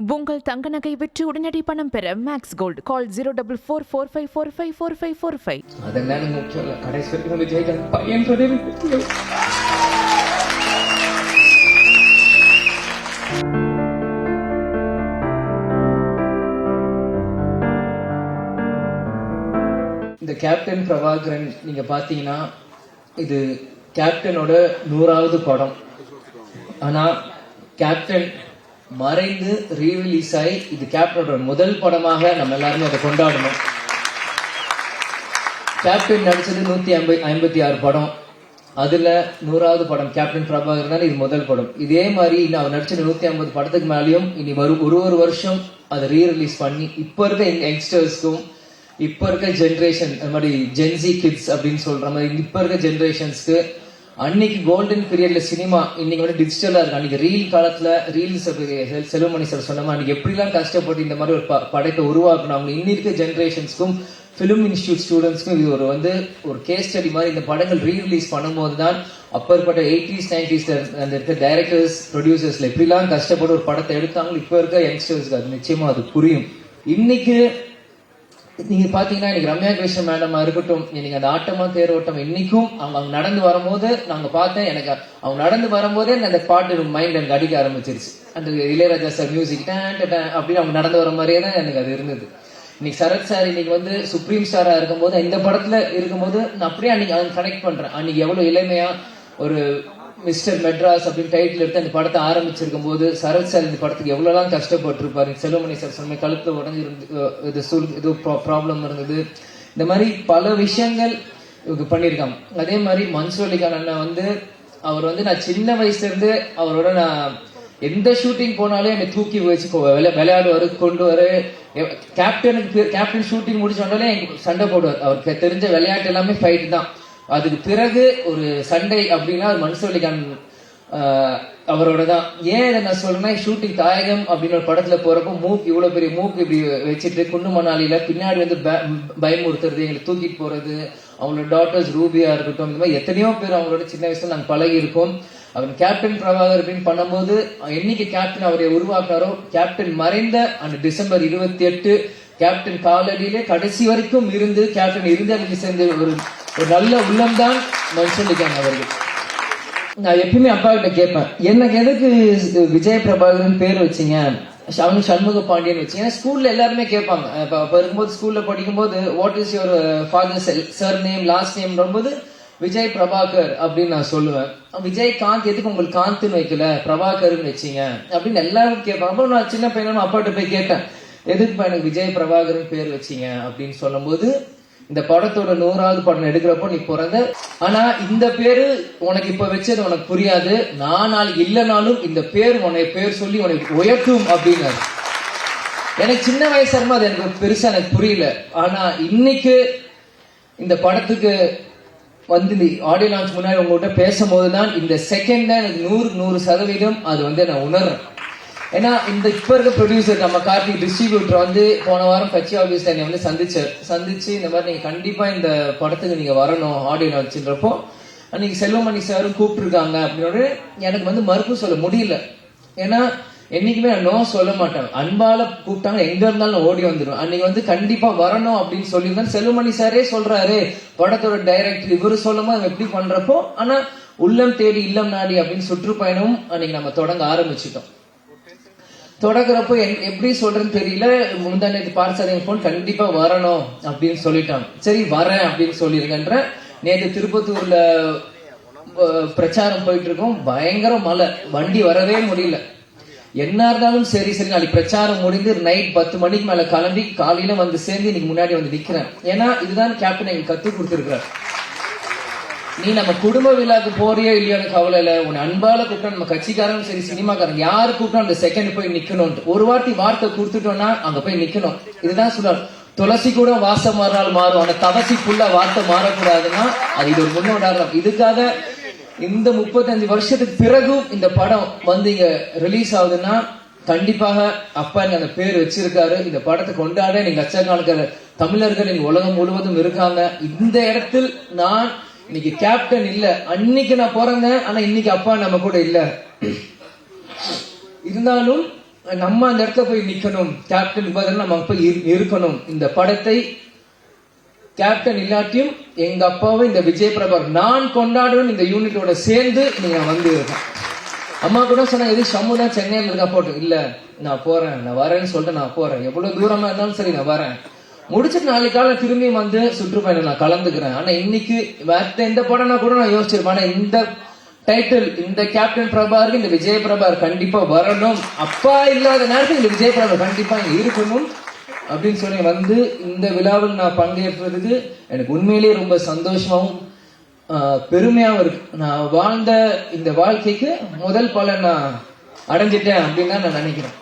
உங்கள் தங்க நகை விற்று உடனடி பணம் பெற மேக்ஸ் கோல்டு கால் 04445454545. அதெல்லாம் முக்கியம் இல்லை. கடைசி வரைக்கும் விஜயகாந்த் பையன்றதே முக்கியம். இந்த கேப்டன் பிரபாகரன் நீங்க பாத்தீங்கன்னா இது கேப்டனோட 100வது படம். ஆனா கேப்டன் மறைந்து ரீரிலீஸ் ஆகி இது கேப்டனோட முதல் படமாக நம்ம எல்லாருமே அதை கொண்டாடணும். கேப்டன் நடிச்சது 156 படம், அதுல 100வது படம் கேப்டன் பிரபாகரன் தான் இது முதல் படம். இதே மாதிரி அவர் நடிச்ச 150 படத்துக்கு மேலேயும் இனி வரும் ஒரு வருஷம் அதை ரீரிலீஸ் பண்ணி இப்ப இருக்க யங்ஸ்டர்ஸ்க்கும் இப்ப இருக்க ஜென்ரேஷன் அந்த மாதிரி ஜென்சி கிட்ஸ் அப்படின்னு சொல்ற மாதிரி இப்ப இருக்க ஜென்ரேஷன்ஸ்க்கு அன்னைக்கு கோல்டன் பீரியட்ல சினிமா இன்னைக்கு வந்து டிஜிட்டலா இருக்கு. அன்னைக்கு ரீல் காலத்துல ரீல்ஸ் செல்வமணி சார் சொன்ன மாதிரி அன்னைக்கு எப்படிலாம் கஷ்டப்பட்டு இந்த மாதிரி ஒரு படைப்பை உருவாக்கணும் அவங்க இன்னி இருக்க ஜென்ரேஷன்ஸ்க்கும் பிலிம் இன்ஸ்டியூட் ஸ்டூடெண்ட்ஸ்க்கும் இது ஒரு கேஸ் ஸ்டடி மாதிரி இந்த படங்கள் ரீரிலீஸ் பண்ணும்போது தான் அப்பற்பட்ட 80s 90s அந்த இருக்க டைரக்டர்ஸ் ப்ரொடியூசர்ஸ்ல எப்படிலாம் கஷ்டப்பட்டு ஒரு படத்தை எடுத்தாங்க இப்ப இருக்க யங்ஸ்டர்ஸ்க்கு அது நிச்சயமா அது புரியும். இன்னைக்கு நீங்க பாத்தீங்கன்னா இன்னைக்கு ரம்யா கிருஷ்ணன் மேடமா இருக்கட்டும், இன்னைக்கு அந்த ஆட்டமா தேரோட்டம் இன்னைக்கும் அவங்க நடந்து வரும்போது நாங்க பார்த்தேன். எனக்கு அவங்க நடந்து வரும்போதே அந்த பாட்டு மைண்ட் எனக்கு அடிக்க ஆரம்பிச்சிருச்சு. அந்த இளையராஜா சார் மியூசிக் அப்படின்னு அவங்க நடந்து வர மாதிரியே தான் எனக்கு அது இருந்தது. இன்னைக்கு சரத் சார் இன்னைக்கு வந்து சுப்ரீம் ஸ்டாரா இருக்கும்போது இந்த படத்துல இருக்கும்போது நான் அப்படியே அன்னைக்கு அதை கனெக்ட் பண்றேன். அன்னைக்கு எவ்வளவு இளமையா ஒரு மிஸ்டர் மெட்ராஸ் அப்படின்னு டைட்டில் எடுத்து அந்த படத்தை ஆரம்பிச்சிருக்கும் போது சரத் சார் இந்த படத்துக்கு எவ்வளவுலாம் கஷ்டப்பட்டு இருப்பாரு. செல்வமணி சார் சொன்ன கழுத்துல உடஞ்சி இது ப்ராப்ளம் இருந்தது. இந்த மாதிரி பல விஷயங்கள் இவங்க பண்ணியிருக்காங்க. அதே மாதிரி மன்சூலிகான் அண்ணன் வந்து அவர் வந்து நான் சின்ன வயசுல இருந்து அவரோட நான் எந்த ஷூட்டிங் போனாலும் என்னை தூக்கி வச்சு விளையாடுவாரு கொண்டு வர. கேப்டன் ஷூட்டிங் முடிச்ச உடனே சண்டை போடுவார். அவருக்கு தெரிஞ்ச விளையாட்டு எல்லாமே ஃபைட் தான். அதுக்கு பிறகு ஒரு சண்டை அப்படின்னா மன்சூலிகான் அவரோட தான். ஏன் இதை நான் சொல்றேன்னா ஷூட்டிங் தாயகம் அப்படின்னு ஒரு படத்துல போறப்போ மூக்கு இவ்வளவு பெரிய மூக்கு இப்படி வச்சுட்டு குண்டு மணாலியில பின்னாடி வந்து பயமுறுத்துறது, எங்களை தூக்கிட்டு போறது, அவங்களோட டாட்டர்ஸ் ரூபியா இருக்கட்டும், இந்த மாதிரி எத்தனையோ பேர் அவங்களோட சின்ன வயசுல நாங்க பழகி இருக்கோம். அவர் கேப்டன் பிரபாகர் அப்படின்னு பண்ணும்போது என்னைக்கு கேப்டன் அவரை உருவாக்குறாரோ கேப்டன் மறைந்த அந்த டிசம்பர் 28 கேப்டன் காலடியிலே கடைசி வரைக்கும் இருந்து கேப்டன் இறுதியாக சேர்ந்த ஒரு நல்ல உள்ளம் தான் மன்சூலிகான் அவர்கள். நான் எப்பயுமே அப்பா கிட்ட கேட்பேன், எனக்கு எதுக்கு விஜய் பிரபாகரன் பேர் வச்சீங்க, அவனு சண்முக பாண்டியன் வச்சீங்க. ஸ்கூல்ல எல்லாருமே கேட்பாங்க. அப்ப இருக்கும்போது ஸ்கூல்ல படிக்கும்போது what is your father sir name last name போது விஜய் பிரபாகர் அப்படின்னு நான் சொல்லுவேன். விஜய் காந்த் எதுக்கு உங்களுக்கு காந்த்னு வைக்கல பிரபாகர்னு வச்சீங்க அப்படின்னு எல்லாரும் கேட்பாங்க. அப்போ நான் சின்ன பையனும் அப்பாட்ட போய் கேட்டேன், எதுக்கு எனக்கு விஜய் பிரபாகரன் பேர் வச்சீங்க அப்படின்னு சொல்லும் போது இந்த படத்தோட 100வது படம் எடுக்கிறப்போ நீ பிறந்த, ஆனா இந்த பேரு உனக்கு இப்ப வச்சது உனக்கு புரியாது, நான் நாளைக்கு இல்லைனாலும் இந்த பேர் உன்னை பேர் சொல்லி உனக்கு உயர்த்தும் அப்படின்னாரு. எனக்கு சின்ன வயசா இருக்கும் அது எனக்கு பெருசா எனக்கு புரியல. ஆனா இன்னைக்கு இந்த படத்துக்கு வந்து ஆடியோ லான்ச் முன்னாடி உங்கள்கிட்ட பேசும்போதுதான் இந்த செகண்ட் எனக்கு 100% அது வந்து நான் உணர்றேன். ஏன்னா இந்த இப்ப இருக்க ப்ரொடியூசர் நம்ம கார்த்திக் டிஸ்ட்ரிபியூட்டர் வந்து போன வாரம் கட்சி ஆபீஸ்ல என்னை வந்து சந்திச்சு இந்த மாதிரி நீங்க கண்டிப்பா இந்த படத்துக்கு நீங்க வரணும் ஆடியோ லான்ச்ன்றப்போ அன்னைக்கு செல்வமணி சாரும் கூப்பிட்டுருக்காங்க அப்படின்னு எனக்கு வந்து மறுப்பு சொல்ல முடியல. ஏன்னா என்னைக்குமே நான் நோ சொல்ல மாட்டேன். அன்பால கூப்பிட்டாங்க எங்க இருந்தாலும் நான் ஓடி வந்துடும். அன்னைக்கு வந்து கண்டிப்பா வரணும் அப்படின்னு சொல்லியிருந்தேன். செல்வமணி சாரே சொல்றாரு படத்தோட டைரக்டர் இவரு சொல்லும் போது எப்படி பண்றப்போ ஆனா உள்ளம் தேடி இல்லம் நாடி அப்படின்னு சுற்றுப்பயணம் அன்னைக்கு நம்ம தொடங்க ஆரம்பிச்சுட்டோம். தொடங்குறப்போ எப்படி சொல்றேன்னு தெரியல. முந்தானேத்து பார்சாதீங்க போன் கண்டிப்பா வரணும் அப்படின்னு சொல்லிட்டாங்க. சரி வரேன் அப்படின்னு சொல்லிருக்கன்ற. நேற்று திருப்பத்தூர்ல பிரச்சாரம் போயிட்டு இருக்கோம். பயங்கர மழை, வண்டி வரவே முடியல. என்ன இருந்தாலும் சரி நாளைக்கு பிரச்சாரம் முடிந்து நைட் 10 மணிக்கு மேல கிளம்பி காலையில வந்து சேர்ந்து இன்னைக்கு முன்னாடி வந்து நிக்கிறேன். ஏன்னா இதுதான் கேப்டன் எங்களுக்கு கத்து கொடுத்திருக்கிறார். நீ நம்ம குடும்ப விழாக்கு போறியோ இல்லையோ எனக்கு கவலை இல்ல, உன் அன்பால கூப்பிட்டா நம்ம கட்சிக்காரங்க சரி சினிமாக்காரங்க யாரு கூப்பிட்டா அந்த செகண்ட் போய் நிக்கணும். ஒரு வார்த்தை கொடுத்துட்டோம்னா அங்க போய் நிக்கணும். இதுதான் சொல்றாரு. துளசி கூட வாசம் மாறினால் மாறும், ஆனா தவசி ஃபுல்லா வார்த்தை மாறக்கூடாதுன்னா அது இது ஒரு முன்னோடாரம். இதுக்காக இந்த 35 வருஷத்துக்கு பிறகும் இந்த படம் வந்து இங்க ரிலீஸ் ஆகுதுன்னா கண்டிப்பாக அப்பா அந்த பேர் வச்சிருக்காரு. இந்த படத்தை கொண்டாட நீங்க லட்சக்கணக்கான தமிழர்கள் இங்க உலகம் முழுவதும் இருக்காங்க. இந்த இடத்தில் நான் இன்னைக்கு கேப்டன் இல்ல, அன்னைக்கு நான் பிறந்தேன், ஆனா இன்னைக்கு அப்பா நம்ம கூட இல்ல. இருந்தாலும் நம்ம அந்த இடத்துல போய் நிக்கணும், கேப்டன் பதில் நம்ம போய் இருக்கணும். இந்த படத்தை கேப்டன் இல்லாட்டியும் எங்க அப்பாவும் இந்த விஜய் பிரபார் நான் கொண்டாடுவேன் இந்த யூனிட்டோட சேர்ந்து நீங்க வந்து இருக்கேன். அம்மா கூட சொன்னாங்க, எது ஷம்மு தான் சென்னையில் இருக்கா போட்டு, இல்ல நான் போறேன், நான் வரேன்னு சொல்லிட்டு நான் போறேன், எவ்வளவு தூரமா இருந்தாலும் சரி நான் வரேன், முடிச்சிட்டு நாளைக்கு காலம் திரும்பி வந்து சுற்றுப்பயணம் நான் கலந்துக்கிறேன். ஆனா இன்னைக்கு வேற எந்த படம்னா கூட நான் யோசிச்சிருப்பேன். ஆனா இந்த டைட்டில், இந்த கேப்டன் பிரபாருக்கு இந்த விஜய் பிரபார் கண்டிப்பா வரணும், அப்பா இல்லாத நேரத்தில் இந்த விஜய் பிரபார் கண்டிப்பா இங்க இருக்கணும் அப்படின்னு சொல்லி வந்து இந்த விழாவில் நான் பங்கேற்பதற்கு எனக்கு உண்மையிலேயே ரொம்ப சந்தோஷமாவும் பெருமையாவும் இருக்கு. நான் வாழ்ந்த இந்த வாழ்க்கைக்கு முதல் பலன் நான் அடைஞ்சிட்டேன் அப்படின்னு தான் நான் நினைக்கிறேன்.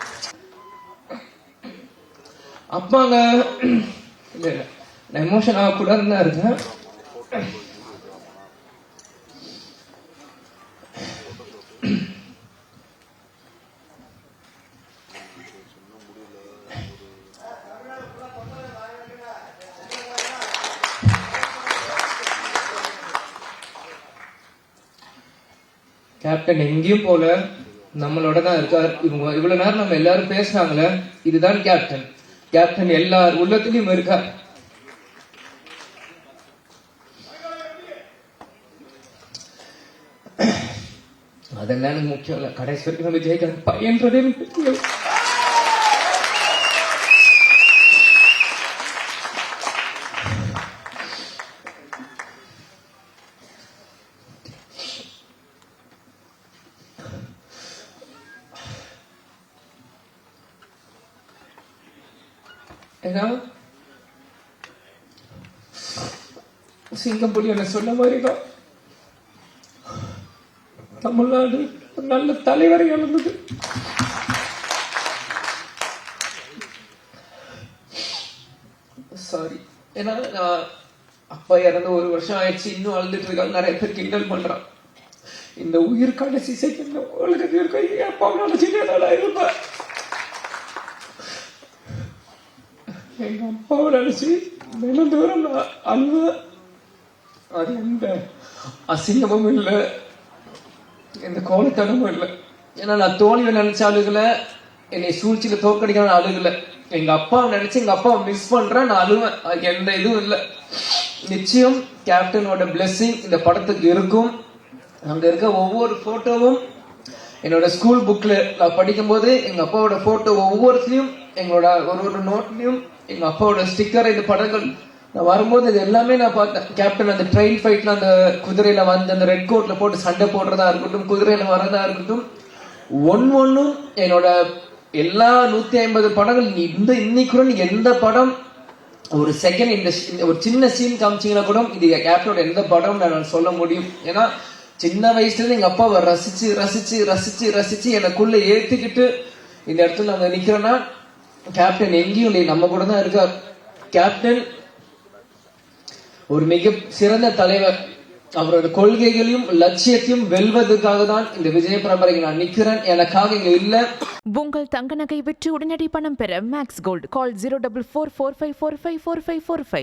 அப்பாங்க இல்ல இல்ல நான் எமோஷன் ஆகக்கூடாதுன்னு தான் இருக்கேன். கேப்டன் எங்கேயும் போல நம்மளோட தான் இருக்கார். இவங்க இவ்வளவு நேரம் நம்ம எல்லாரும் பேசினாங்களே, இதுதான் கேப்டன். கேப்டன் எல்லார் உள்ளத்திலும் இருக்கார். அதெல்லாம் எனக்கு முக்கியம் இல்ல, கடைசி வரைக்கும் நம்ம விஜயகாந்த் பையன்றதே எனக்கு முக்கியம். ஏன்னா சிங்கம்புலி என்ன சொன்ன மாதிரிதான் தமிழ்நாடு நல்ல தலைவரை இழந்தது. சாரி, ஏன்னா நான் அப்பா இறந்து 1 வருஷம் ஆயிடுச்சு, இன்னும் அழுதுட்டு இருக்காங்க, நிறைய பேர் கிண்டல் பண்றான். இந்த உயிர் கடைசி செகண்ட் உலகத்தில் இருக்க அப்பா நினைச்சுட்டு இருப்பேன். எங்க அப்பாவை நினைச்சு தினம் தூரம் நான் அழுவ. அது எந்த அசிங்கமும் இல்லை, எந்த கோலத்தனமும் இல்லை. ஏன்னா நான் தோல்வியை நினைச்ச அழுகல, என்னை சூழ்ச்சியில தோக்கடிக்க அழுகல. எங்க அப்பாவை நினைச்சு எங்க அப்பாவை மிஸ் பண்றேன், நான் அழுவேன். அதுக்கு எந்த இதுவும் இல்லை. நிச்சயம் கேப்டனோட பிளெஸிங் இந்த படத்துக்கு இருக்கும். அங்க இருக்க ஒவ்வொரு போட்டோவும் என்னோட ஸ்கூல் புக்ல நான் படிக்கும் போது எங்க அப்பாவோட போட்டோ ஒவ்வொருத்தையும், எங்களோட ஒரு நோட்லயும் எங்க அப்பாவோட ஸ்டிக்கர், இந்த படங்கள் நான் வரும்போது இது எல்லாமே நான் பார்த்தேன். கேப்டன் அந்த ட்ரெயின் ஃபைட்ல அந்த குதிரையில வந்து அந்த ரெட் கோட்ல போட்டு சண்டை போடுறதா இருக்கட்டும், குதிரையில வரதா இருக்கட்டும், ஒன்னும் என்னோட எல்லா 150 படங்கள் இன்னைக்கு நீ எந்த படம் ஒரு செகண்ட் இந்த ஒரு சின்ன சீன் காமிச்சீங்கன்னா கூட இது கேப்டனோட எந்த படம் நான் சொல்ல முடியும். ஏன்னா சின்ன வயசுல இருந்து எங்க அப்பாவை ரசிச்சு ரசிச்சு ரசிச்சு ரசிச்சு எனக்குள்ள ஏத்துக்கிட்டு இந்த இடத்துல நாங்க நிக்கிறோம்னா கேப்டன் எங்கேயும் இல்லை, நம்ம கூட தான் இருக்கார். கேப்டன் ஒரு மிக சிறந்த தலைவர். அவரோட கொள்கைகளையும் லட்சியத்தையும் வெல்வதற்காக தான் இந்த விஜய பிரபாரிக்கு நான் நிக்கிறேன், எனக்காக இங்க இல்ல. உங்கள் தங்க நகை விற்று உடனடி பணம் பெற மேக்ஸ் கோல்டு. கால் 04445454545.